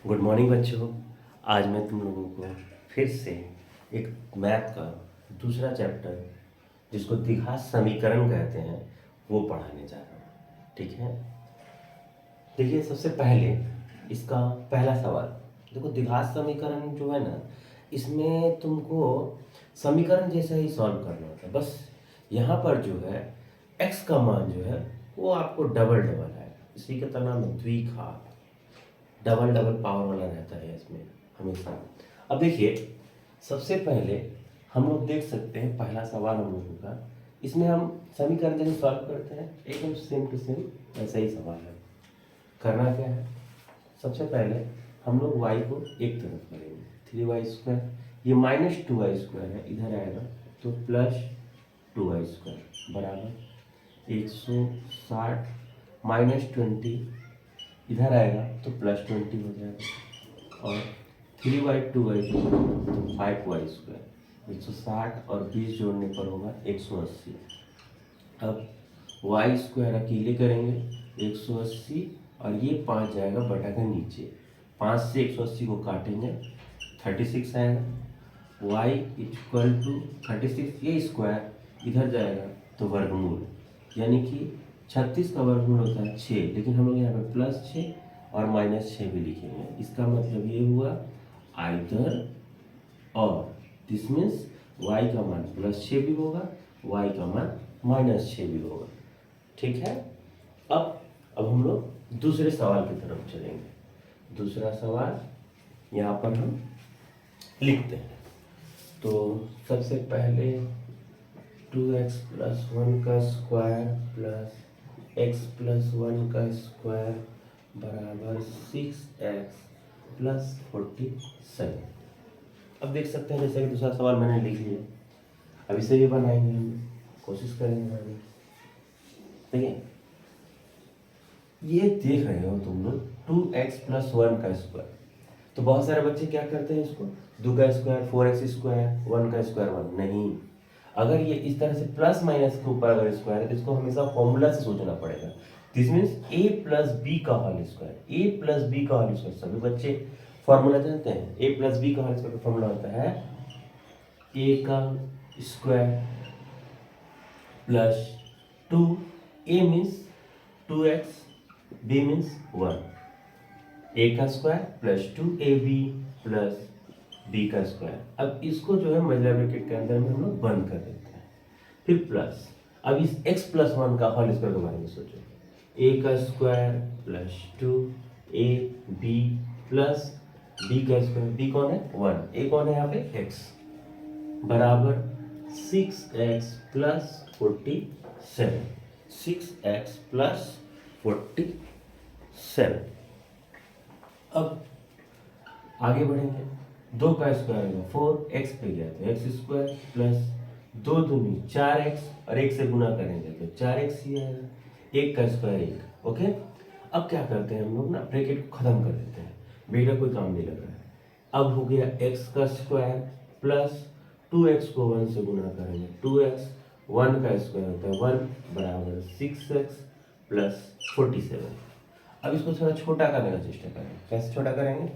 Good morning बच्चों। आज मैं तुम लोगों को फिर से एक मैथ का दूसरा चैप्टर जिसको द्विघात समीकरण कहते हैं वो पढ़ाने जा रहा हूँ। ठीक है, देखिए सबसे पहले इसका पहला सवाल देखो। द्विघात समीकरण जो है ना, इसमें तुमको समीकरण जैसा ही सॉल्व करना होता है। बस यहाँ पर जो है x का मान जो है वो आपको डबल डबल है, इसी का नाम है द्विघात। डबल डबल पावर वाला रहता है इसमें हमेशा। अब देखिए सबसे पहले हम लोग देख सकते हैं पहला सवाल हम लोगों का, इसमें हम समीकरण जैसे सॉल्व करते हैं एकदम सेम टू सेम ऐसा ही सवाल है। करना क्या है, सबसे पहले हम लोग y को एक तरफ करेंगे, 3y², ये -2y² है, इधर आएगा तो +2y² बराबर 160 -20 इधर आएगा तो +20 हो जाएगा, और 3y2 तो 5y², 160 और 20 जोड़ने पर होगा 180। अब y² अकेले करेंगे 180, और ये 5 जाएगा बटा के नीचे, 5 से 180 को काटेंगे 36 आएगा। y = 36, ये स्क्वायर इधर जाएगा तो वर्गमूल, यानी कि 36 का वर्गमूल होता है 6, लेकिन हम लोग यहाँ पे +6 और -6 भी लिखेंगे। इसका मतलब ये हुआ आइदर और, दिस मीन्स y का मान +6 भी होगा, y का मान -6 भी होगा। ठीक है, अब हम लोग दूसरे सवाल की तरफ चलेंगे। दूसरा सवाल यहाँ पर हम लिखते हैं। तो सबसे पहले 2x + 1 का स्क्वायर प्लस x + 1 का स्क्वायर बराबर 6x + 47। अब देख सकते हैं जैसे कि दूसरा सवाल मैंने लिख लिया, अब इसे भी बनाएंगे, हम कोशिश करेंगे आगे। देखिए ये देख रहे हो तुम लोग 2x + 1 का स्क्वायर, तो बहुत सारे बच्चे क्या करते हैं इसको 2 का स्क्वायर 4x², 1 का स्क्वायर 1, नहीं। अगर ये इस तरह से प्लस माइनस के ऊपर अगर स्क्वायर है तो इसको हमेशा फॉर्मूला से सोचना पड़ेगा। दिस मीन्स a + b का होल स्क्वायर, a + b का होल स्क्वायर। सभी बच्चे फॉर्मूला जानते हैं, a + b का होल स्क्वायर का फॉर्मूला होता है a का square plus 2, a means 2x, b means 1, a का square plus 2ab plus b का स्क्वायर। अब इसको जो है मल्टीप्लाई ब्रैकेट के अंदर में हम लोग बंद कर देते हैं, फिर प्लस। अब इस x + 1 का होल स्क्वायर के बारे में सोचो, a का square plus 2ab plus b का स्क्वायर, b कौन है 1, a कौन है यहाँ पे x, बराबर 6x + 47, 6x + 47। अब आगे बढ़ेंगे, 2 का स्क्वायर होगा 4x पे गया तो x² प्लस 2 दूनी 4x, और 1 से गुना करेंगे तो 4x ही आएगा, 1 का स्क्वायर 1। ओके, अब क्या करते हैं हम लोग ना, ब्रैकेट को खत्म कर देते हैं, बेटा कोई काम नहीं लग रहा है। अब हो गया x का स्क्वायर प्लस 2x को 1 से गुना करेंगे 2x, 1 का स्क्वायर होता है 1 बराबर 6x + 47। अब इसको थोड़ा छोटा करने का चेष्टा करेंगे, कैसे छोटा करेंगे,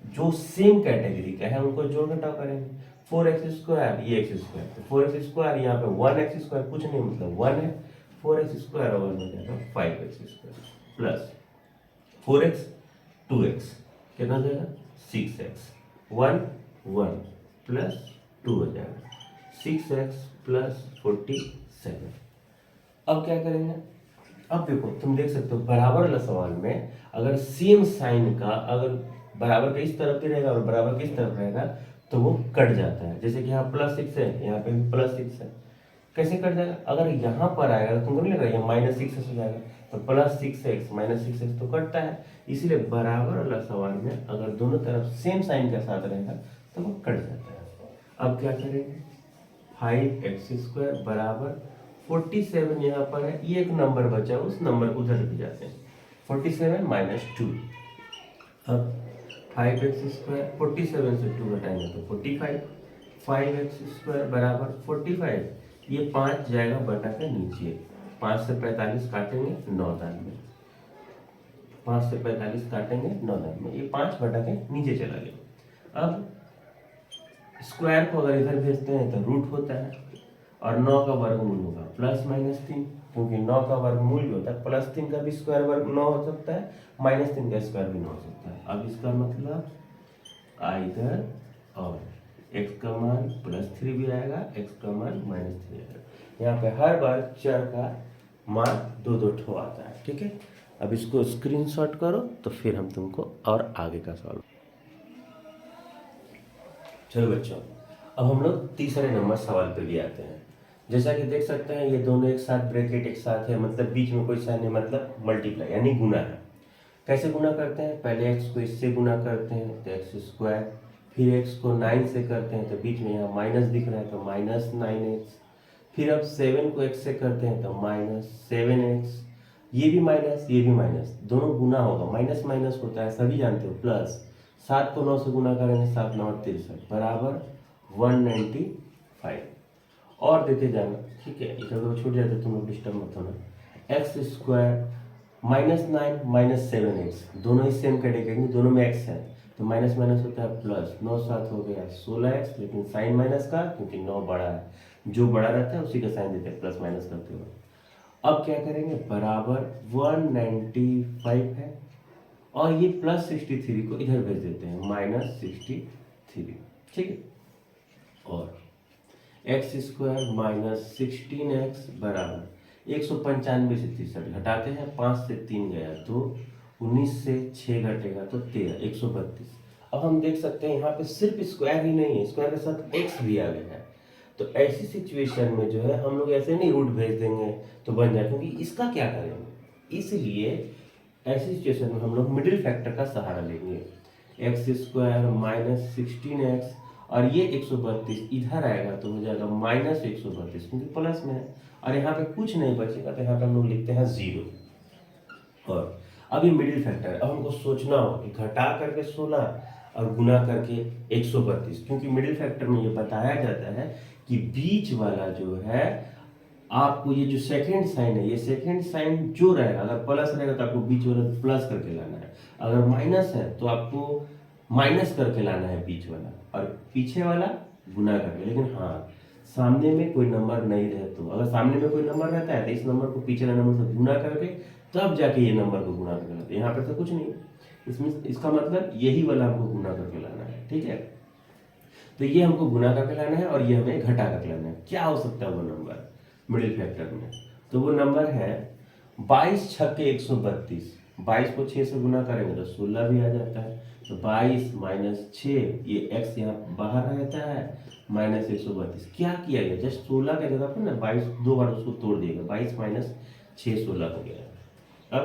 जो सेम कैटेगरी का है उनको जोड़ घटाव करेंगे। 4x², ये x², तो 4x² यहाँ पे 1x², कुछ नहीं मतलब 1 है, 4x² और 1 हो जाएगा 5x² प्लस 4x 2x कितना हो जाएगा 6x, 1 1 प्लस 2 हो जाएगा 6x + 47। अब क्या करेंगे, अब देखो तुम देख सकते हो बराबर वाला सवाल में अगर सेम साइन का, अगर बराबर के इस तरफ भी रहेगा और बराबर के इस तरफ रहेगा तो वो कट जाता है। जैसे कि यहाँ +6 है, यहाँ पे भी +6 है, कैसे कट जाएगा, अगर यहाँ पर आएगा तो तुमको नहीं लग रहा है ये -6 हो जाएगा, तो +6x -6x तो कटता है, इसीलिए बराबर वाला सवाल में अगर दोनों तरफ सेम साइन के साथ रहेगा तो वो कट जाता है। अब क्या करेंगे, 5x² बराबर 47 यहाँ पर है, ये एक नंबर बचा, उस नंबर उधर भी जाते हैं 47 - 2। अब 5x² 47 से 2 घटाएंगे तो 45, 5x² बराबर 45, ये 5 जाएगा बटा के नीचे, 5 से 45 काटेंगे 9 दान में, 5 से 45 काटेंगे 9 9 में, ये 5 बटा के नीचे चला गया। अब स्क्वायर को अगर इधर भेजते हैं तो रूट होता है, और 9 का वर्गमूल होगा +-3, क्योंकि 9 का वर्गमूल जो होता है +3 का भी स्क्वायर वर्ग 9 हो सकता है, -3 का स्क्वायर भी 9 हो सकता है। अब इसका मतलब आइदर और x का मान +3 भी आएगा, x का मान -3 आएगा। यहाँ पे हर बार चर का मान 2-2 ठो आता है, ठीक है। अब इसको स्क्रीनशॉट करो तो फिर हम तुमको और आगे का सॉल्व। चलो बच्चों, अब हम लोग तीसरे नंबर सवाल पे भी आते हैं। जैसा कि देख सकते हैं ये दोनों एक साथ ब्रैकेट एक साथ है, मतलब बीच में कोई साइन नहीं, मतलब मल्टीप्लाई यानी गुना है। कैसे गुना करते हैं? पहले x को इससे गुना करते हैं तो x², फिर x को 9 से करते हैं तो बीच में यहाँ माइनस दिख रहा है तो -9x, फिर अब 7 को x से करते हैं तो -7x, ये भी माइनस ये भी माइनस, दोनों गुना होगा, माइनस माइनस होता है सभी जानते हो, प्लस 7 को 9 से गुना करेंगे 7 9 63 बराबर 195 और देते जाना, ठीक है। इधर उधर छूट जाए तो तुम लोग डिस्टर्ब मत होना। x² -9 -7x, दोनों ही सेम कैटेगरी, दोनों में x है तो माइनस माइनस होता है प्लस, 9 7 हो गया 16x, लेकिन साइन माइनस का, क्योंकि 9 बड़ा है, जो बड़ा रहता है उसी का साइन देते हैं प्लस माइनस करते हुए। अब क्या करेंगे? बराबर 195 है और ये +63 को इधर भेज देते हैं -63, ठीक है। और x² -16x बराबर 195 से 63 घटाते हैं, 5 से 3 गया तो 19 से 6 घटेगा तो 13, 132। अब हम देख सकते हैं यहाँ पे सिर्फ स्क्वायर ही नहीं है, स्क्वायर के साथ x भी आ गया है। तो ऐसी सिचुएशन में जो है हम लोग ऐसे नहीं रूट भेज देंगे तो बन जाए, क्योंकि इसका क्या करेंगे, इसलिए ऐसी सिचुएशन में हम लोग मिडिल फैक्टर का सहारा लेंगे। x² -16x और ये 132 इधर आएगा तो हो जाएगा -132, क्योंकि प्लस में है, और यहाँ पे कुछ नहीं बचेगा तो यहाँ पे हम लोग लिखते हैं 0। और अब ये मिडिल फैक्टर है, अब हमको सोचना हो कि घटा करके 16 और गुना करके 132, क्योंकि मिडिल फैक्टर में ये बताया जाता है कि बीच वाला जो है, आपको ये जो सेकंड साइन है, ये सेकंड साइन जो रहेगा, अगर प्लस रहेगा तो आपको बीच वाला प्लस करके लाना है, अगर माइनस है तो आपको माइनस करके लाना है बीच वाला, और पीछे वाला गुना करके। लेकिन हाँ, सामने में कोई नंबर नहीं रहे तो, अगर सामने में कोई नंबर रहता है तो इस नंबर को पीछे वाले नंबर से गुना करके तब जाके ये नंबर को गुना करके लाते हैं। यहाँ पर तो कुछ नहीं, इसमें इसका मतलब यही वाला हमको गुना करके लाना है, ठीक है। तो ये हमको गुना करके लाना है और ये हमें घटा करके लाना है। क्या हो सकता है वो नंबर मिडिल फैक्टर में? तो वो नंबर है 22 छक्के 132, 22 को 6 से गुना करेंगे तो 16 भी आ जाता है, तो 22 - 6, ये x यहाँ बाहर रहता है, -132। क्या किया गया, जस्ट 16 के जगह पर ना 22 दो बार उसको तोड़ दिएगा, 22 - 6 16 हो गया। अब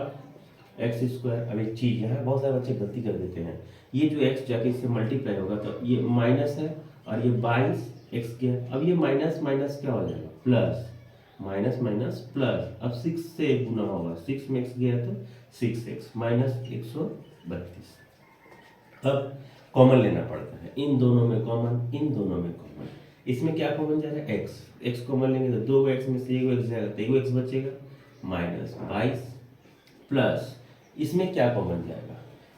x², अब एक चीज यहाँ बहुत सारे बच्चे गलती कर देते हैं, ये जो x जाके इससे मल्टीप्लाई होगा तो ये माइनस है और ये 22x के, अब ये माइनस माइनस क्या हो जाएगा प्लस, माइनस माइनस प्लस, अब 6 से गुना होगा, 6 में x गया तो 6x -132। अब कॉमन लेना पड़ता है, इन दोनों में कॉमन, इन दोनों में कॉमन, इसमें क्या कॉमन जाएगा x कॉमन लेंगे तो 2x में से 1x जाएगा तो 1x बचेगा, -22 प्लस इसमें क्या कॉमन जाएगा,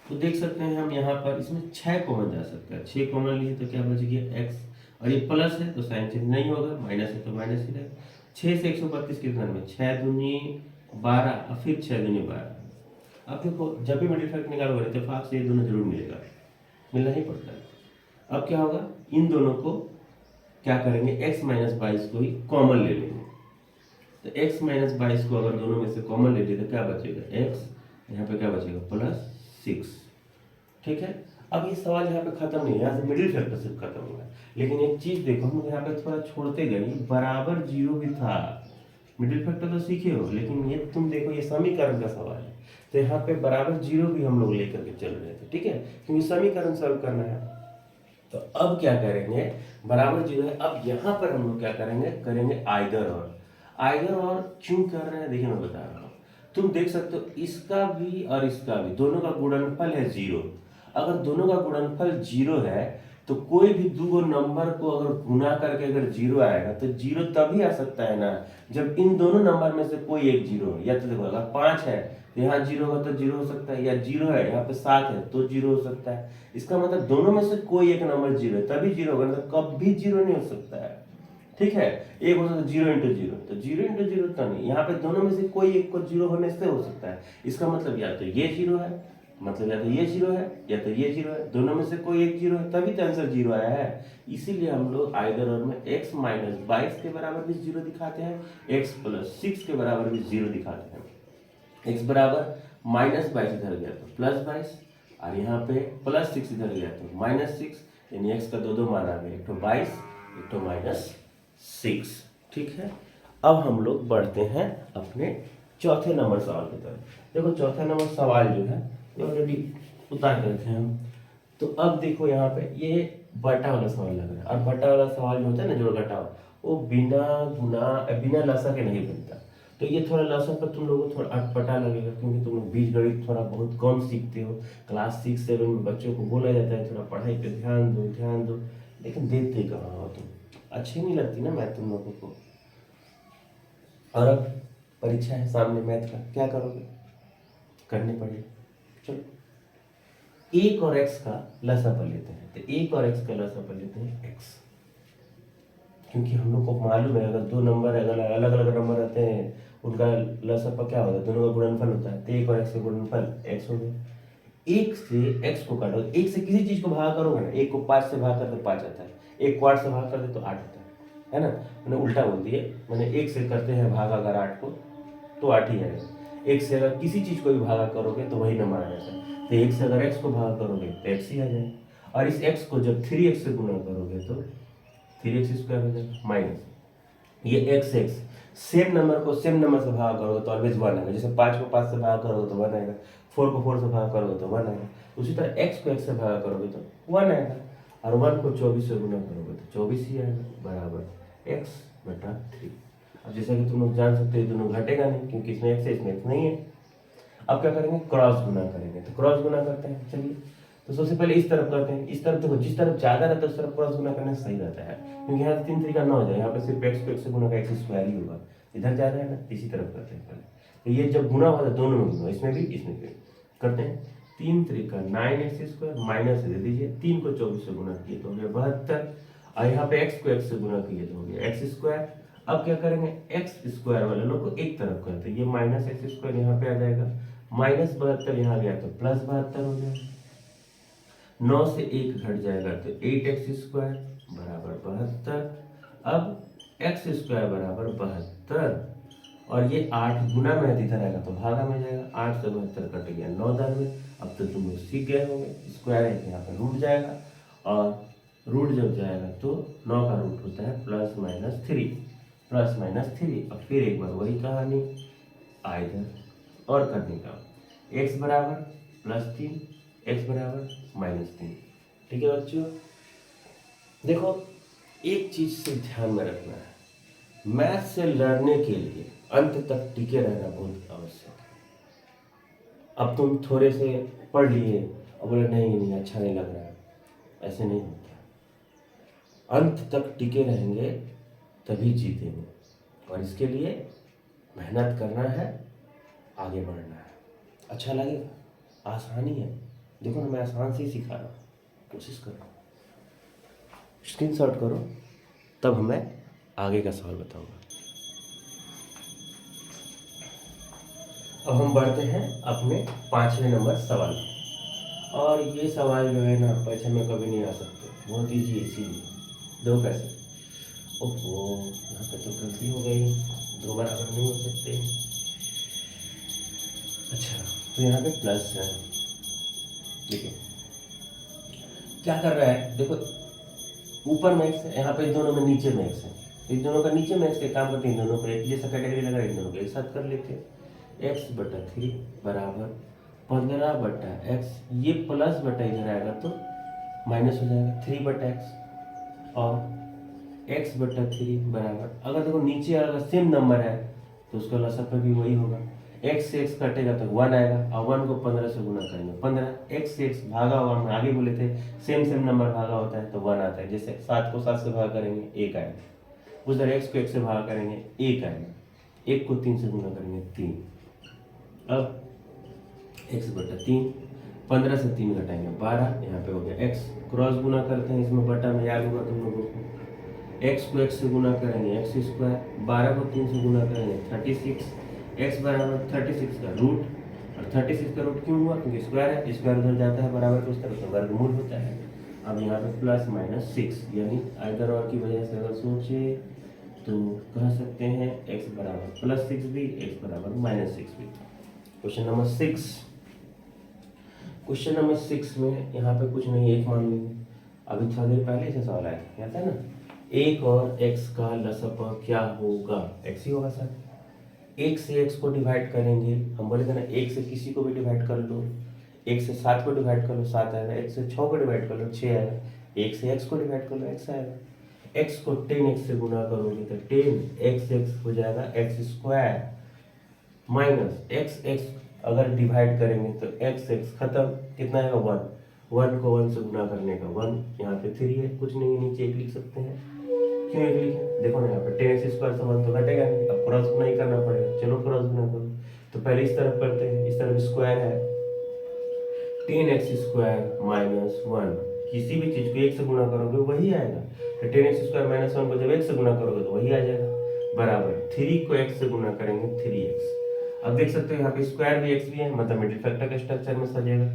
तो देख सकते हैं हम यहाँ पर इसमें 6 कॉमन जा सकता है, 6 कॉमन लिए तो क्या बच गया x, और ये प्लस है तो साइन चेंज नहीं होगा, माइनस है तो माइनस ही रहेगा। 6 से 132 कितना में, 6 दूनी 12 और फिर 6 दूनी 12। अब देखो जब भी मिडिल फैक्टर निकालोगे इत्तेफाक से ये दोनों जरूर मिलेगा, मिलना ही पड़ता है। अब क्या होगा, इन दोनों को क्या करेंगे, x - 22 को ही कॉमन ले लेंगे, तो x - 22 को अगर दोनों में से कॉमन ले लेते तो क्या बचेगा, x, यहाँ पे क्या बचेगा +6, ठीक है। अब ये सवाल यहाँ पे खत्म नहीं है, यहाँ से मिडिल फैक्टर सिर्फ खत्म हुआ है, लेकिन एक चीज देखो हम यहाँ पे थोड़ा छोड़ते गए, बराबर 0 भी था, मिडिल फैक्टर तो सीखे हो, लेकिन ये तुम देखो ये समीकरण का सवाल है, तो यहाँ पे बराबर 0 भी हम लोग लेकर के चल रहे थे, ठीक है, क्योंकि समीकरण सॉल्व करना है। तो अब क्या करेंगे, बराबर 0 है, अब यहाँ पर हम लोग क्या करेंगे आइदर और क्यों कर रहे हैं, देखिए मैं बता रहा हूँ। तुम देख सकते हो इसका भी और इसका भी, दोनों का गुणनफल है 0, अगर दोनों का गुणनफल 0 है तो कोई भी दो नंबर को अगर गुना करके अगर जीरो आएगा तो जीरो तभी आ सकता है ना जब इन दोनों नंबर में से कोई एक जीरो हो। या तो देखो अगर 5 है तो यहाँ जीरो होगा तो जीरो हो सकता है, या जीरो है यहाँ पे 7 है तो जीरो हो सकता है। इसका मतलब दोनों में से कोई एक नंबर जीरो है तभी जीरो होगा, तो कभी जीरो नहीं हो सकता है। ठीक है, एक हो सकता है 0 × 0, तो 0 × 0 तो नहीं, यहाँ पे दोनों में से कोई एक को जीरो होने से हो सकता है। इसका मतलब या तो ये जीरो है, मतलब या तो ये जीरो है या तो ये जीरो है, दोनों में से कोई एक जीरो है तभी तो आंसर जीरो आया है। इसीलिए हम लोग आइदर और में x - 22 के बराबर भी जीरो दिखाते हैं, x + 6 के बराबर भी जीरो दिखाते हैं। x बराबर -22 इधर गया तो +22, और यहाँ पे +6 इधर गया तो -6, यानी x का दो मान आ गए, एक तो 22 एक तो -6। ठीक है, अब हम लोग बढ़ते हैं अपने चौथे नंबर सवाल की तरफ। देखो चौथा नंबर सवाल जो है ये ऑलरेडी उतार कर रखे हैं हम। तो अब देखो यहाँ पे ये बटा वाला सवाल लग रहा है, और बटा वाला सवाल जो होता है ना जोड़ घटाव, वो बिना लसा के नहीं बनता। तो ये थोड़ा लसा पर तुम लोगों को थोड़ा अटपटा लगेगा, क्योंकि तुम लोग बीजगणित थोड़ा बहुत कम सीखते हो। क्लास 6-7 में बच्चों को बोला जाता है थोड़ा पढ़ाई पे ध्यान दो, लेकिन देते कहाँ हो तुम। अच्छी नहीं लगती ना मैथ तुम लोगों को। और अब परीक्षा है सामने मैथ का, क्या करोगे, करने पड़ेगा। चलो एक और x का लसापा लेते हैं, तो एक और x का लसापा लेते हैं x, क्योंकि हम लोग को मालूम है अगर दो नंबर अगर अलग अलग नंबर रहते हैं उनका लसापा क्या होता है, दोनों का गुणनफल होता है। तो एक और x का गुणनफल x हो गया। एक से x को काटो, एक से किसी चीज को भाग करोगे ना, एक को 5 से भाग कर तो 5 आता है, एक को 8 से भाग कर दे तो 8 आता है ना। मैंने उल्टा बोल दिया, मैंने एक से करते हैं भाग अगर 8 को तो 8 ही आएगा। एक से अगर किसी चीज को भी भागा करोगे तो वही नंबर आ जाता है। तो एक से अगर x को भागा करोगे तो x ही आ जाएगा, और इस x को जब 3x से गुणा करोगे तो 3x² हो जाएगा माइनस ये x सेम नंबर को सेम नंबर से भागा करोगे तो ऑलवेज 1 आएगा। जैसे 5 को 5 से भागा करोगे तो 1 आएगा, 4 को 4 से भागा करोगे तो 1 आएगा। उसी तरह x को x से भागा करोगे तो 1 आएगा, और 1 को 24 से गुणा करोगे तो 24 ही आएगा, बराबर x/3। अब जैसा कि तुम लोग जान सकते हो दोनों घटेगा नहीं, क्योंकि इसमें x है इसमें x नहीं है। अब क्या करेंगे, क्रॉस गुना करेंगे। तो क्रॉस गुना करते हैं, चलिए। तो सबसे पहले इस तरफ करते हैं, इस तरफ देखो जिस तरफ ज्यादा रहता है उस तरफ क्रॉस गुना करना सही रहता है, क्योंकि यहाँ 3 तरीका ना हो जाए, यहाँ पे सिर्फ x को x से गुना का x² ही होगा, इधर ज्यादा है ना, इसी तरफ करते हैं पहले। तो ये जब गुना होता है दोनों में गुना, इसमें भी इसमें भी करते हैं। 3 तरीका 9x² माइनस दे दीजिए, 3 को 24 से गुना किए तो हो गया 72, और यहाँ पे x को x से गुना किए तो हो गया x²। अब क्या करेंगे, x² वाले लोग को एक तरफ करते हैं, ये -x² यहाँ पे आ जाएगा, -72 यहाँ गया तो +72 हो गया। 9 से 1 घट जाएगा तो 8x² बराबर 72। अब x² बराबर 72, और ये 8 गुना में इधर आएगा तो भागा में जाएगा, 8 से 72 कट गया 9 दान में। अब तो तुम लोग सीख गए होंगे, स्क्वायर है तो यहाँ पर रूट जाएगा, और रूट जब जाएगा तो 9 का रूट होता है +-3। अब फिर एक बार वही कहानी आइधर और करने का, x बराबर +3 x बराबर -3। ठीक है बच्चों, देखो एक चीज से ध्यान में रखना है, मैथ से लड़ने के लिए अंत तक टिके रहना बहुत आवश्यक है। अब तुम थोड़े से पढ़ लिए और बोले नहीं अच्छा नहीं लग रहा है, ऐसे नहीं होता। अंत तक टिके रहेंगे तभी जीतेंगे, और इसके लिए मेहनत करना है, आगे बढ़ना है। अच्छा लगेगा, आसानी है, देखो ना मैं आसान से ही सिखा रहा हूँ, कोशिश करो, स्क्रीनशॉट करो, तब मैं आगे का सवाल बताऊंगा। अब हम बढ़ते हैं अपने 5वें नंबर सवाल, और ये सवाल जो है ना परीक्षा में कभी नहीं आ सकते, बहुत ईजी है। इसीलिए दो कैसे, ओहो यहाँ पे तो गलती हो गई, 2 बराबर नहीं हो सकते। अच्छा तो यहाँ पे प्लस है, देखिए क्या कर रहा है, देखो ऊपर में x है, यहाँ पे इन दोनों में नीचे में x है, इन दोनों का नीचे में x है, काम करते हैं इन दोनों को एक जैसा कैटेगरी लगा, इन दोनों को एक साथ कर लेते हैं। x/3 बराबर 15/x, ये प्लस बटा इधर आएगा तो माइनस हो जाएगा 3/x, और x/3 बराबर, अगर देखो नीचे अगर सेम नंबर है तो उसका लसापा भी वही होगा, x से x कटेगा तो 1 आएगा और 1 को 15 से गुना करेंगे 15 x से x भागा 1 आगे बोले थे सेम सेम नंबर भागा होता है तो 1 आता है। जैसे 7 को 7 से भाग करेंगे 1 आएगा, उधर x को 1 से भाग करेंगे 1 आएगा, 1 को 3 से गुना करेंगे 3। अब x बटा 3, 15 से 3 घटाएंगे 12, यहाँ पे हो गया x, क्रॉस गुना करते हैं इसमें बटा में, याद होगा तुम लोगों को, x को x से गुना करेंगे x स्क्वायर, 12 को 3 से गुना करेंगे 36, x बराबर 36 का रूट, और 36 का रूट क्यों हुआ क्योंकि स्क्वायर है, स्क्वायर उधर जाता है बराबर तो उस तरफ तो वर्गमूल होता है। अब यहाँ पे प्लस माइनस 6 यानी आइदर और की वजह से अगर सोचे तो कह सकते हैं x बराबर प्लस 6 भी, x बराबर माइनस 6 भी। क्वेश्चन नंबर 6, क्वेश्चन नंबर 6 में यहाँ पे कुछ नहीं, एक मान लेंगे, अभी थोड़ी देर पहले से सवाल आया क्या था ना, एक और x का लसअ क्या होगा, x ही होगा सर। एक से x को डिवाइड करेंगे, हम बोले थे ना एक से किसी को भी डिवाइड कर लो, एक से 7 को डिवाइड कर लो 7 आएगा, एक से 6 को डिवाइड कर लो 6 आएगा, एक से x को डिवाइड कर लो x आएगा। x को 10x से गुना करोगे तो 10x हो जाएगा x स्क्वायर, माइनस x अगर डिवाइड करेंगे तो x खत्म, कितना आएगा 1, 1 को 1 से गुना करने का 1, यहाँ पे 3 है, कुछ नहीं है, नीचे 1 लिख सकते हैं। क्यों 1 लिखे, देखो ना यहाँ पे 10x स्क्वायर से 1 तो घटेगा नहीं, अब क्रॉस गुना ही करना पड़ेगा, चलो क्रॉस गुना करो। तो पहले इस तरफ करते हैं, इस तरफ स्क्वायर है 10x स्क्वायर माइनस 1, किसी भी चीज को 1 से गुना करोगे वही आएगा, तो 10x स्क्वायर माइनस 1 को जब 1 से गुना करोगे तो वही आ जाएगा, बराबर 3 को x से गुना करेंगे 3x। अब देख सकते हो यहाँ पे स्क्वायर भी x भी है, मतलब मिडिल फैक्टर के स्ट्रक्चर में सजेगा,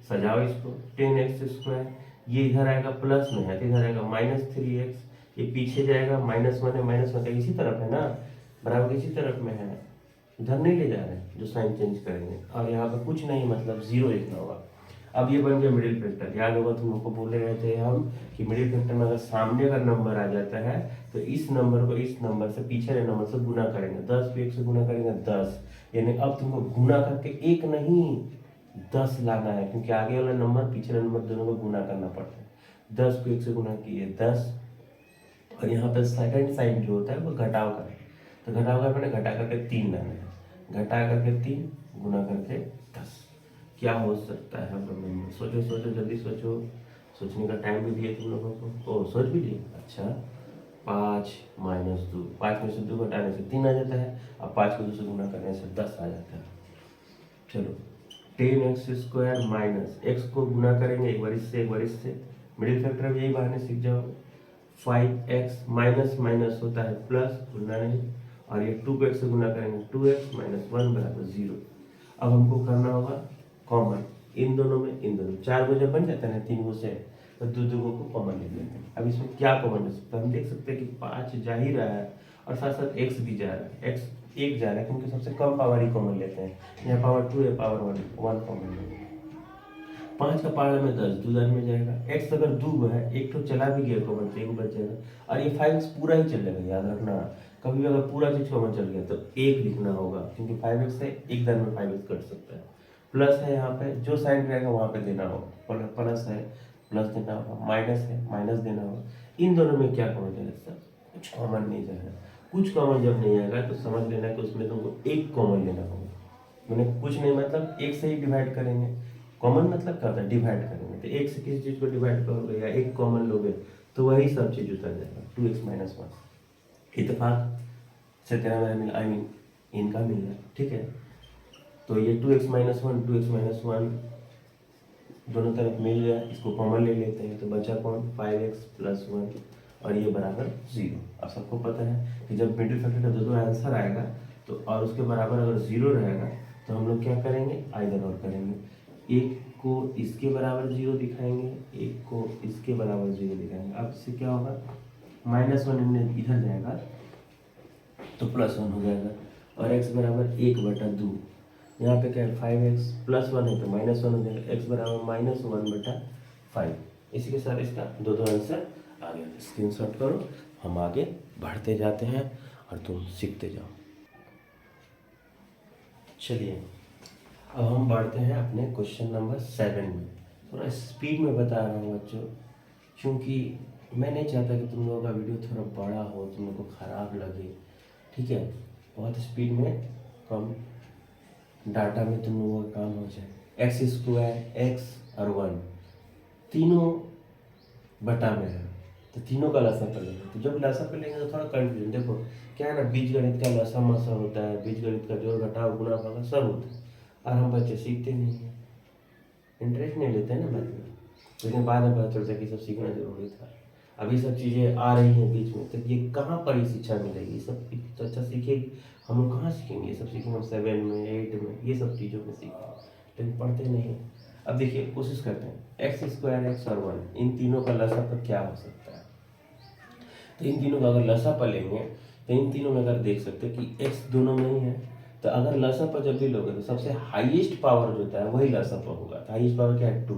सजाओ इसको, 10x स्क्वायर, ये इधर आएगा प्लस में है तो इधर आएगा माइनस 3x, ये पीछे जाएगा -1 है, -1 का इसी तरफ है ना, बराबर इसी तरफ में है, इधर नहीं ले जा रहे हैं, जो साइन चेंज करेंगे, और यहाँ पे कुछ नहीं मतलब 0 लिखना होगा। अब ये बन गया मिडिल फैक्टर, याद होगा तुम लोग को बोले रहे थे हम कि मिडिल फैक्टर में अगर सामने का नंबर आ जाता है तो इस नंबर को इस नंबर से पीछे वाले नंबर से गुना करेंगे, 10 को 1 से गुना करेंगे 10, यानी अब तुमको गुना करके 1 नहीं 10 लाना है, क्योंकि आगे वाला नंबर पीछे वाला नंबर दोनों को गुना करना पड़ता है। 10 को 1 से गुना किए 10, और यहाँ पर सेकंड साइन जो होता है वो घटाव का है, तो घटाव का मैंने घटा करके 3 लाना है, घटा करके 3 गुना करके 10, क्या हो सकता है ब्रह्मांड में, सोचो सोचो जल्दी सोचो, सोचने का टाइम भी दिए तुम लोगों को, ओ सोच भी लिए, अच्छा 5 माइनस 2, 5 में से 2 घटाने से 3 आ जाता है, अब 5 को 2 से गुना करने से 10 आ जाता है। चलो 10x स्क्वायर माइनस x को गुना करेंगे एक बार इससे एक बार इससे, मिडिल फैक्टर भी यही बहाने सीख जाओ, 5x माइनस माइनस होता है प्लस, गुना नहीं, और ये 2 को x से गुना करेंगे 2x माइनस 1 बराबर 0। अब हमको करना होगा कॉमन, इन दोनों में इन दोनों 4 को जब बन जाता है ना 3 को से, तो 2 को कॉमन ले लेते हैं। अब इसमें क्या कॉमन ले सकते हैं, हम देख सकते हैं कि 5 जा ही रहा है और साथ साथ x भी जा रहा है, x 1 जा रहा है क्योंकि सबसे कम पावर ही कॉमन लेते हैं, यहाँ पावर 2 है पावर 1 कॉमन लेते हैं। 5 का पावर में 10 2 में जाएगा, x अगर 2 है, एक तो चला भी गया कॉमन तो एक बच जाएगा, और ये 5x पूरा ही चलेगा, याद रखना कभी भी अगर पूरा चीज कॉमन चल गया तो 1 लिखना होगा, क्योंकि 5x है एक दर में 5x कट सकता है। प्लस है यहाँ पे जो साइन रहेगा वहाँ पे देना होगा, प्लस है प्लस देना होगा, माइनस है माइनस देना होगा। इन दोनों में क्या कॉमन जाएगा सर, कुछ कॉमन नहीं जाएगा, कुछ कॉमन जब नहीं आएगा तो समझ लेना कि उसमें तुमको एक कॉमन लेना होगा, मैंने कुछ नहीं मतलब एक से ही डिवाइड करेंगे, कॉमन मतलब क्या होता है डिवाइड करेंगे, तो एक से किसी चीज को डिवाइड करोगे या एक कॉमन लोगे तो वही सब चीज उतर जाएगा, 2x माइनस 1 इतफाक से तेरा मेरा मिला, आई मीन इनका मिल गया, ठीक है। तो ये 2x माइनस 1 2x माइनस 1 दोनों तरफ मिल गया, इसको कॉमन ले लेते हैं तो बचा कौन 5x प्लस 1 और ये बराबर 0। अब सबको पता है कि जब मिडिल फैक्टर का दो आंसर आएगा तो और उसके बराबर अगर 0 रहेगा तो हम लोग क्या करेंगे, आइदर और करेंगे, एक को इसके बराबर 0 दिखाएंगे, एक को इसके बराबर 0 दिखाएंगे। अब इससे क्या होगा, -1 इधर जाएगा तो +1 हो जाएगा, और x बराबर 1/2, यहाँ पे क्या है 5x प्लस 1 है तो -1 हो जाएगा, x बराबर -1/5। इसी के साथ इसका दो आंसर आ गया, स्क्रीनशॉट करो, हम आगे बढ़ते जाते हैं और तुम सीखते जाओ। चलिए अब हम बढ़ते हैं अपने क्वेश्चन नंबर 7 में, थोड़ा स्पीड में बता रहा हूँ बच्चों, क्योंकि मैं नहीं चाहता कि तुम लोगों का वीडियो थोड़ा बड़ा हो, तुम लोग को ख़राब लगे, ठीक है, बहुत स्पीड में कम डाटा में तुम लोगों का काम हो जाए। एक्स स्क्वायर, एक्स और 1 तीनों बटा में है, तो तीनों का लसा कर लेंगे। तो जब लसा कर लेंगे तो थोड़ा कंफ्यूजन, देखो क्या है ना, बीजगणित का लसा मसा होता है, बीजगणित का जोड़ घटाव गुणा भागा सब होता है, और हम बच्चे सीखते नहीं हैं, इंटरेस्ट नहीं लेते हैं ना मैथ में। लेकिन बाद में पता चलता है कि सब सीखना जरूरी था। अभी सब चीज़ें आ रही हैं बीच में, तो ये कहाँ पर ही शिक्षा मिलेगी, ये सब तो अच्छा सीखेगी, हम लोग कहाँ सीखेंगे, ये सब सीखेंगे हम 7 में 8 में, ये सब चीज़ों में सीखेंगे, लेकिन पढ़ते नहीं। अब देखिए कोशिश करते हैं, एक्स स्क्वायर, एक्स और 1 इन तीनों का लसा पर क्या हो सकता है। तो इन तीनों का अगर लसा पर लेंगे तो इन तीनों में अगर देख सकते हैं कि एक्स दोनों में ही है, तो अगर लसा पर जब भी लोगे तो सबसे हाईएस्ट पावर जो होता है वही लसा पर होगा। तो हाईएस्ट पावर क्या है, 2।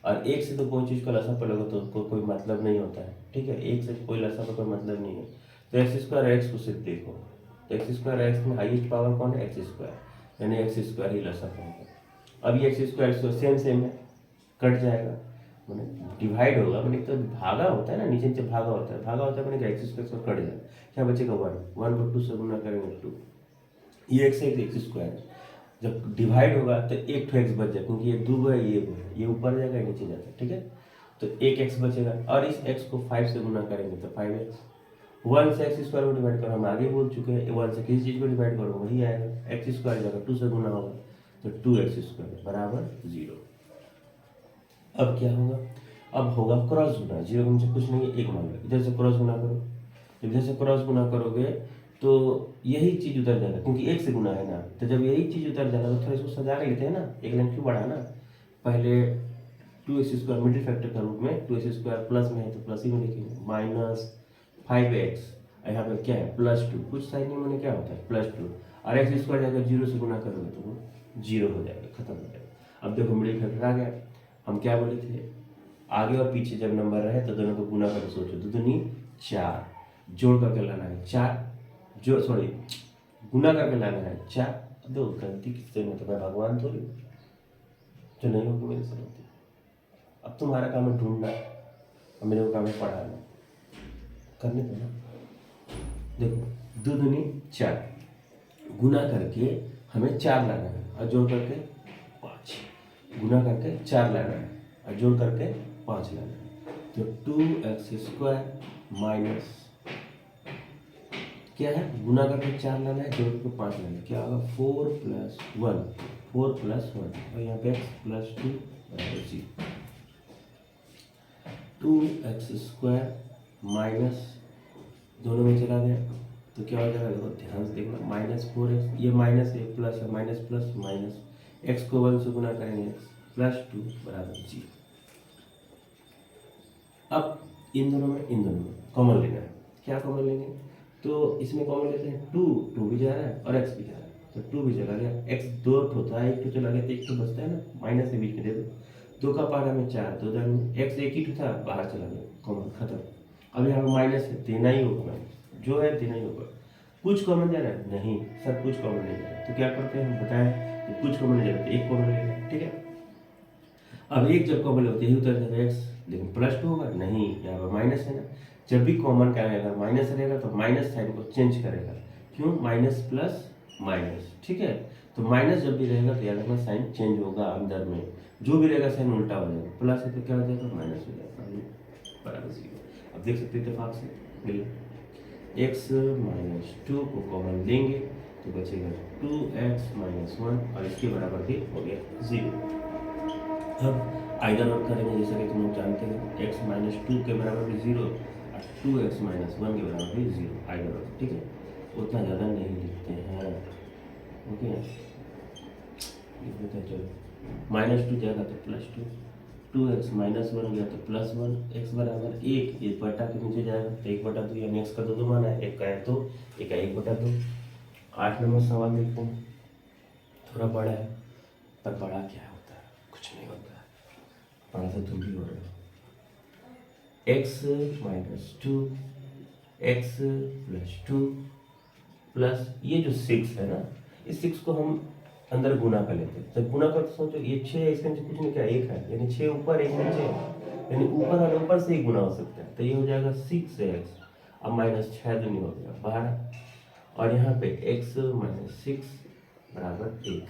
और एक से तो कोई चीज़ का लसा पर लोगे तो कोई मतलब नहीं होता है, ठीक है, एक से कोई लसा पर कोई मतलब नहीं है। तो एक्स स्क्वायर एक्स को सिर्फ देखो, तो एक्स स्क्वायर एक्स में हाईएस्ट पावर कौन है, एक्स स्क्वायर, यानी एक्स स्क्वायर ही लसा पर होगा। अब ये एक्स स्क्वायर सेम है, कट जाएगा, मैंने डिवाइड होगा, मैंने तो भागा होता है ना, नीचे नीचे भागा होता है मैंने एक्स स्क्वायर से कट जाएगा, क्या बचेगा 1, 1 को 2 से गुना करेंगे 2, ये एक्स एक्स स्क्वायर है। जब डिवाइड होगा तो एक तो एक्स बच जाए, क्योंकि ये 2 है ये 2 है, ये ऊपर जाएगा नीचे जाता है, ठीक है, तो एक एक्स बचेगा, और इस एक्स को 5 से गुना करेंगे तो 5x। 1 से एक्स स्क्वायर को डिवाइड करो, हम आगे बोल चुके हैं, 1 से किसी चीज़ को डिवाइड करो वही आएगा, एक्स स्क्वायर जाएगा 2 से गुना होगा तो 2x स्क्वायर बराबर 0। अब क्या होगा, अब होगा क्रॉस गुना, 0 में से कुछ नहीं है, 1 मान लो, इधर से क्रॉस गुना करो, जब इधर से क्रॉस गुना करोगे तो यही चीज़ उतर जाएगा, क्योंकि 1 से गुना है ना, तो जब यही चीज़ उतर जाएगा तो थोड़ा इसको सजा के लेते हैं ना, एक लाइन क्यों बढ़ा ना, पहले 2x स्क्वायर मिडिल फैक्टर के रूप में, 2x स्क्वायर प्लस में है तो प्लस ही में लिखेंगे, माइनस 5x, यहाँ पे क्या है +2, कुछ साइन नहीं मैंने क्या होता है +2, और एक्स स्क्वायर जाएगा 0 से गुना करोगे तो वो 0 हो जाएगा, खत्म हो जाएगा। अब देखो मिडिल फैक्टर आ गया, हम क्या बोले थे, आगे और पीछे जब नंबर रहे तो दोनों को गुना करके सोचो, 2 दूनी 4, जोड़ करके लाना है 4, जो सॉरी गुना करके लाना है 4। दो गलती किससे में, तो मैं भगवान थोड़ी जो नहीं होगी मेरे से होती। अब तुम्हारा काम है ढूंढना और मेरे को काम है पढ़ाना, करने दो ना। देखो 2 दूनी 4, गुना करके हमें 4 लाना है और जोड़ करके 5, गुना करके 4 लाना है और जोड़ करके 5 लाना है, तो 2x स्क्वायर माइनस क्या है, गुना करके 4 लाना है, जोड़ करके 5 लाना है, क्या होगा 4 + 1, 4 + 1, और यहाँ पे x + 2 बराबर 0, 2x स्क्वायर माइनस दोनों में चला गया तो क्या हो जाएगा, देखो ध्यान से देखना, -4x, ये माइनस है प्लस है, माइनस प्लस माइनस, x को 1 से गुना करेंगे x + 2 बराबर 0। अब इन दोनों में कॉमन लेना है, क्या कॉमन लेंगे, तो इसमें कॉमन लेते हैं 2 भी जा रहा है और x भी जा रहा है, तो 2 भी चला गया, x 2 होता है, 1 तो चला गया तो 1 तो बचता है ना, माइनस के बीच में दे दो, 2 का पारा में 4, 2 x 1 ही था बाहर चला गया, कॉमन खत्म। अब यहाँ माइनस है, देना ही होगा, जो है देना ही होगा। कुछ कॉमन जा रहा है, नहीं सर कुछ कॉमन नहीं जा रहा है, तो क्या करते हैं हम बताएं कि कुछ कॉमन नहीं जा रहा है, एक कॉमन लेना, ठीक है। अब एक जब कॉमन होती है यही उतर जाएगा x, लेकिन +2 होगा नहीं, यहाँ पर माइनस है ना, जब भी कॉमन क्या रहेगा, माइनस रहेगा तो माइनस साइन को चेंज करेगा, क्यों, माइनस प्लस माइनस, ठीक है, तो माइनस जब भी रहेगा तो याद रखना साइन चेंज होगा, अंदर में जो भी रहेगा साइन उल्टा हो जाएगा, प्लस है तो क्या हो जाएगा माइनस हो जाएगा, बराबर 0। अब देख सकते हैं इत्तेफाक से मिला, x - 2 को कॉमन लेंगे तो बचेगा 2x - 1 और इसके बराबर भी हो गया 0। अब आइदर और करेंगे, जैसा कि तुम लोग जानते हो x - 2 के बराबर भी 0 और 2x - 1 के बराबर भी 0, आइदर और, ठीक है, उतना ज़्यादा नहीं लिखते हैं, ओके लिख देते हैं, चलो -2 जाएगा तो +2, 2x - 1 गया तो +1, x बराबर 1, ये बटा के नीचे जाएगा तो 1/2, यानी x का 2 माना है, 1 का है तो 1 का 1/2। 8 नंबर सवाल देखते हैं, थोड़ा बड़ा है पर बड़ा क्या होता है, कुछ नहीं होता है, पढ़ा तो तुम भी हो रहे हो। x - 2 x + 2 प्लस ये जो 6 है ना, इस 6 को हम अंदर गुना कर लेते हैं, जब गुना करते सोचो ये 6 है, इसके नीचे कुछ नहीं, क्या 1 है, यानी 6 ऊपर 1 नीचे, यानी ऊपर और ऊपर से ही गुना हो सकता है, तो ये हो जाएगा 6x, अब -6 दूनी हो गया 12, और यहाँ पे x - 6 बराबर 1,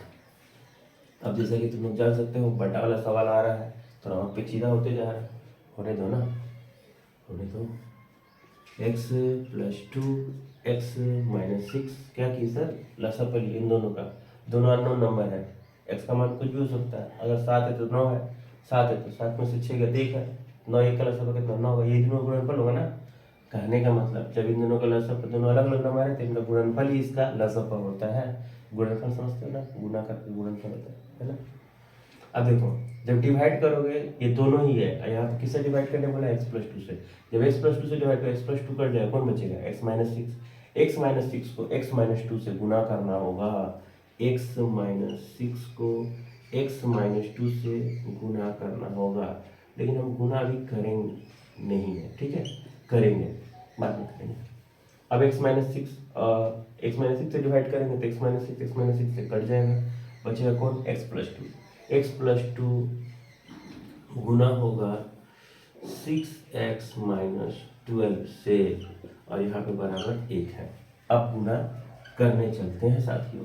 अब जैसा कि तुम लोग जान सकते हो बटा वाला सवाल आ रहा है तो वहाँ पे सीधा होते जा रहा है, होने दो ना, होने दो। x प्लस 2 x-6 क्या की सर, लसापल इन दोनों का, दोनों अननोन नंबर है, x का मान कुछ भी हो सकता है, अगर 7 है तो 9 है, 7 है तो 7 में से 6 का देख है, 9 एक का लसापल कितना 9 होगा, ये दोनों का गुणनफल होगा ना। कहने का मतलब जब इन दोनों का लसापल, दोनों अलग अलग नंबर है तो इनका गुणनफल ही इसका लसापल होता है। गुणनफल समझते हो ना, गुणा करके गुणनफल होता है ना। अब देखो जब डिवाइड करोगे ये दोनों ही है, यहाँ पे किससे डिवाइड करने बोला, x प्लस 2 से। जब x प्लस 2 से डिवाइड करो, x प्लस 2 कट जाएगा, कौन बचेगा, x माइनस 6। x माइनस 6 को x माइनस 2 से गुना करना होगा, x माइनस 6 को x माइनस 2 से गुना करना होगा, लेकिन हम गुना अभी करेंगे नहीं है, ठीक है, करेंगे बाद में करेंगे। अब x माइनस 6 से डिवाइड करेंगे तो x माइनस 6 से कट जाएगा, बचेगा कौन, x प्लस 2। x प्लस 2 गुना होगा 6x माइनस 12 से, और यहाँ पे बराबर 1 है। अब गुना करने चलते हैं साथियों,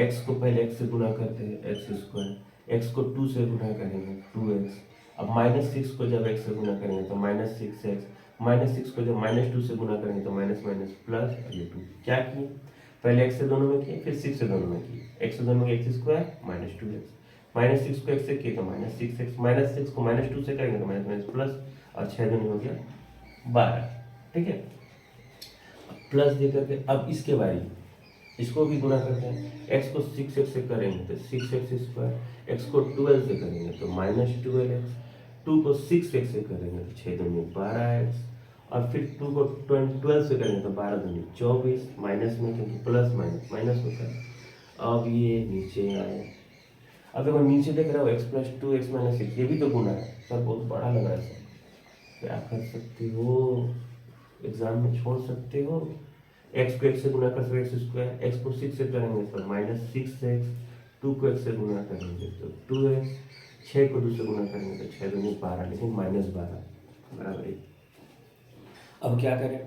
x को पहले x से गुना करते हैं x स्क्वायर, x को 2 से गुना करेंगे 2x, अब माइनस 6 को जब x से गुना करेंगे तो माइनस 6x, माइनस 6 को जब माइनस 2 से गुना करेंगे तो माइनस माइनस प्लस, और ये 2 क्या किए, पहले x से दोनों में किए फिर 6 से दोनों में किए, x से दोनों में x square minus 2x, minus 6 को x से किए तो माइनस 6x, माइनस 6 को माइनस 2 से करेंगे तो माइनस माइनस प्लस, और 6 दूनी हो गया 12, ठीक है। प्लस दे करके अब इसके बारे, इसको भी गुना करते हैं, x को 6x से करेंगे तो 6x स्क्वायर, x को 12 से करेंगे तो माइनस 12x, 2 को 6x से करेंगे तो 6 दूनी 12x, और फिर 2 को 12 से करेंगे तो 12 दूनी 24, माइनस में क्योंकि प्लस माइनस माइनस होता है। अब ये नीचे आए, अब देखो नीचे देख रहे हो x प्लस 2 x माइनस 6, ये भी तो गुना है सर, बहुत बड़ा लग रहा है सर, क्या कर सकते हो, एग्जाम में छोड़ सकते हो, x को x से गुना कर सकते x स्क्वायर, x को 6 से करेंगे तो माइनस 6x, 2 को x से गुना करेंगे तो 2x, 6 को 2 से गुना करेंगे तो 6 दूनी 12, लेकिन माइनस 12 बराबर 1। अब क्या करें,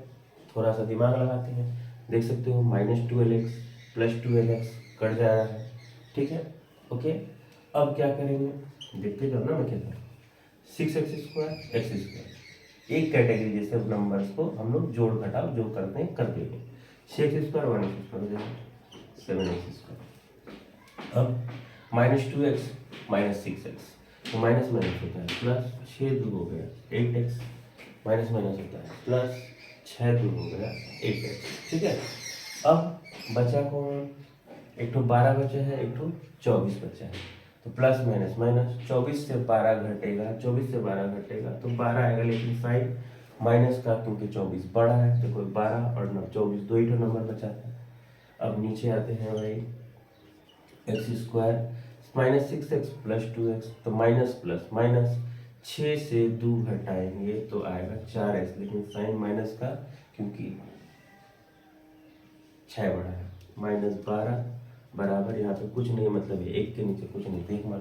थोड़ा सा दिमाग लगाते हैं, देख सकते हो minus 12x plus 12x cut जा रहा है, ठीक है, ओके। अब क्या करेंगे, देखते जाओ ना मैं क्या करूँ, 6x स्क्वायर x स्क्वायर, एक कैटेगरी जैसे नंबर्स को हम लोग जोड़ घटाव जो करते हैं कर देंगे, 6x स्क्वायर 1x स्क्वायर हो जाएगा 7x स्क्वायर। अब माइनस 2x माइनस 6x, तो माइनस माइनस होता है प्लस, 6 दूर हो गया 8x, माइनस माइनस होता है प्लस, 6 दूर हो गया 8x, ठीक है। अब बचा कौन, एक तो 12 बचा है, एक तो 24 बचा है, तो प्लस माइनस माइनस, 24 से 12 घटेगा, 24 से 12 घटेगा तो 12 आएगा, लेकिन साइन माइनस का क्योंकि 24 बड़ा है तो कोई 12 और 24 दो ही तो नंबर बचा है। अब नीचे आते हैं भाई, x square minus 6x plus 2x, तो माइनस प्लस माइनस, 6 से 2 घटाएंगे तो आएगा 4x, लेकिन साइन माइनस का क्योंकि 6 बड़ा है, माइनस 12 बराबर, यहाँ पे कुछ नहीं मतलब है, एक के नीचे कुछ नहीं, देख मान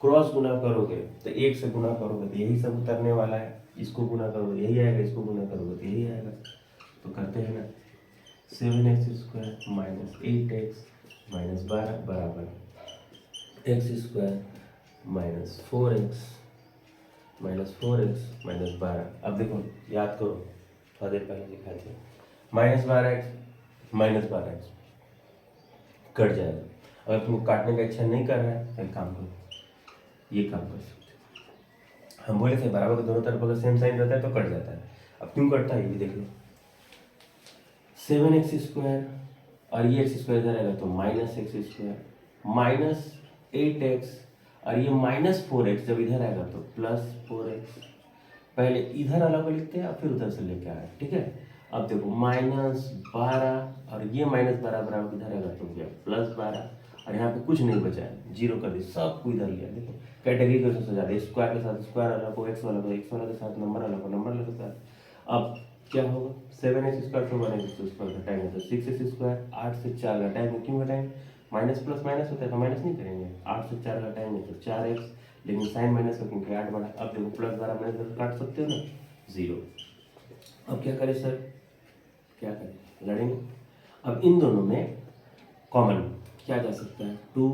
क्रॉस गुना करोगे तो एक से गुना करोगे तो यही सब उतरने वाला है, इसको गुना करोगे यही आएगा, इसको गुना करोगे तो यही आएगा, तो करते हैं ना, 7x square minus 8x minus 12 बराबर x square minus 4x minus 12। अब देखो याद करो, थोड़ा देर पहले दिखाए थे, माइनस 12x कट जाएगा, अगर तुमको काटने का इच्छा नहीं कर रहा है तो एक काम करो, ये काम कर सकते हो, हम बोले थे बराबर के दोनों तरफ अगर सेम साइन रहता है तो कट जाता है, अब क्यों कटता है ये भी देख लो, 7x स्क्वायर और ये एक्स स्क्वायर इधर आएगा तो minus x square, minus 8x और ये माइनस 4x जब इधर आएगा तो प्लस 4x, पहले इधर वाला को लिखते हैं और फिर उधर से लेके आए, ठीक है। अब देखो माइनस 12 और ये माइनस 12 बराबर इधर आएगा तो गया प्लस 12, और यहाँ पे कुछ नहीं बचा है, जीरो कर दिया, सबको इधर लिया, देखो कैटेगरी कैसे सजा दिया, स्क्वायर के साथ स्क्वायर वाला को, एक्स वाला को एक्स वाला के साथ, नंबर वाला को नंबर वाला के साथ। अब क्या होगा, 7x स्क्वायर तो 1x स्क्वायर घटाएंगे तो 6x स्क्वायर, 8 से 4 घटाएंगे, क्यों घटाएंगे, माइनस प्लस माइनस होता है तो माइनस नहीं करेंगे, 8 से 4 घटाएंगे तो 4x, लेकिन साइन माइनस का क्योंकि 8 बढ़ा, अब देखो प्लस 12 माइनस 12 काट सकते हो ना, 0। अब क्या करें सर, क्या करें, लड़ेंगे। अब इन दोनों में कॉमन क्या जा सकता है, 2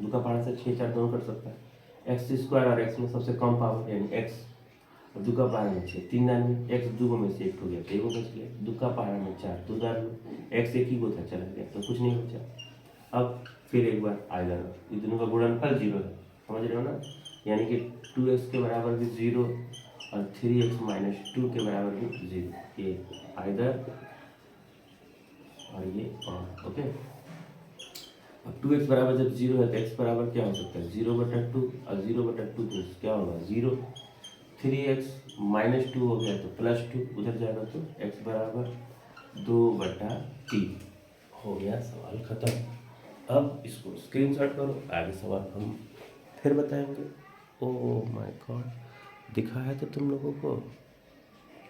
2 का पहाड़ा से 6 4 दोनों कट सकता है। एक्स स्क्वायर और एक्स में सबसे कम पावर यानी एक्स, और 2 का पहाड़ा में 6, 3 दान में एक्स 2 में से 1 हो गया तो एगो बच गया। 2 का पहाड़ा में 4, 2 दान में एक्स एक ही गो था चला गया तो कुछ नहीं बचा। अब फिर एक बार आएगा, ये दोनों का गुणनफल 0 है, समझ रहे हो ना, यानी कि 2x के बराबर भी 0 और 3x माइनस 2 के बराबर भी 0, ये आइदर और ये और। ओके, अब 2x बराबर जब 0 है तो x बराबर क्या हो सकता है 0/2, और 0/2 तो क्या होगा 0। 3x माइनस 2 हो गया तो +2, उधर जाएगा तो x बराबर 2/3 हो गया। सवाल खत्म। अब इसको स्क्रीनशॉट करो, आगे सवाल हम फिर बताएंगे। ओह माय गॉड, दिखा है तो तुम लोगों को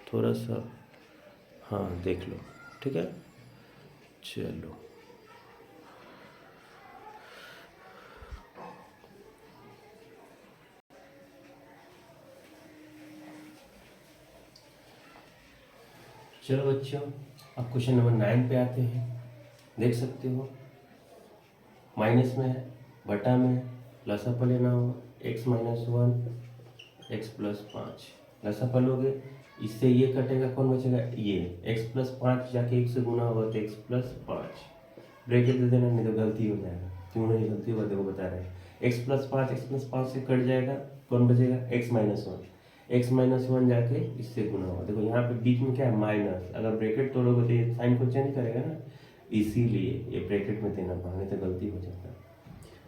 थोड़ा सा, हाँ देख लो, ठीक है। चलो चलो बच्चों, अब क्वेश्चन नंबर 9 पे आते हैं। देख सकते हो माइनस में है, बटा में है, लसापा लेना होगा x माइनस 1 x प्लस 5, लसापा लोगे इससे ये कटेगा, कौन बचेगा ये, x प्लस 5 जाके 1 से गुना होगा तो x प्लस 5, ब्रैकेट दे देना नहीं तो गलती हो जाएगा। क्यों नहीं गलती होगा देखो बता रहे हैं, x प्लस 5 से कट जाएगा, कौन बचेगा x माइनस 1, x माइनस 1 जाके इससे गुना होगा। देखो यहाँ पे बीच में क्या है माइनस, अगर ब्रैकेट तोड़ोगे तो ये साइन को चेंज करेगा ना, इसीलिए ये ब्रैकेट में देना पड़ा, नहीं तो गलती हो जाता है।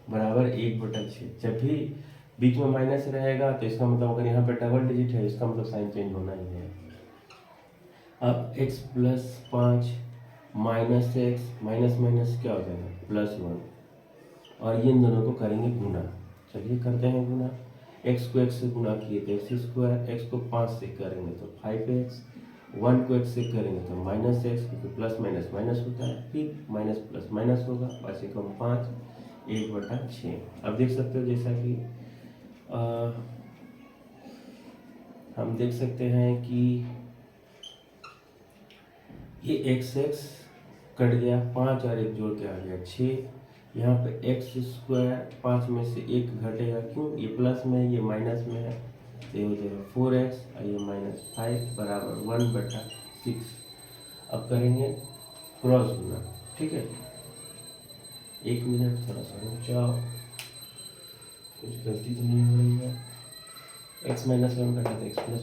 बराबर 1/6, जब भी बीच में माइनस रहेगा तो इसका मतलब अगर यहाँ पे डबल डिजिट है इसका मतलब साइन चेंज होना ही है। अब x plus 5 minus x minus minus क्या हो जाएगा +1, और ये इन दोनों को करेंगे गुना। चलिए करते हैं गुना, x को x से गुना किए तो x², x को 5 से करेंगे तो 5x, 1 को x से करेंगे तो -x, क्योंकि प्लस माइनस माइनस होता है, फिर माइनस प्लस माइनस होगा, बचे कम 5, 1/6। अब देख सकते हो जैसा कि हम देख सकते हैं कि ये x कट गया, 5 और 1 जोड़ के आ गया 6, यहाँ पे x², 5 में से 1 घटेगा, क्यों ये प्लस में है ये माइनस में है, तो ये हो जाएगा 4x और ये -5 बराबर 1/6। अब करेंगे क्रॉस गुना, ठीक है। 1 मिनट थोड़ा सा रुक जाओ, कुछ गलती तो नहीं हो रही है। x माइनस 1 घटा तो x प्लस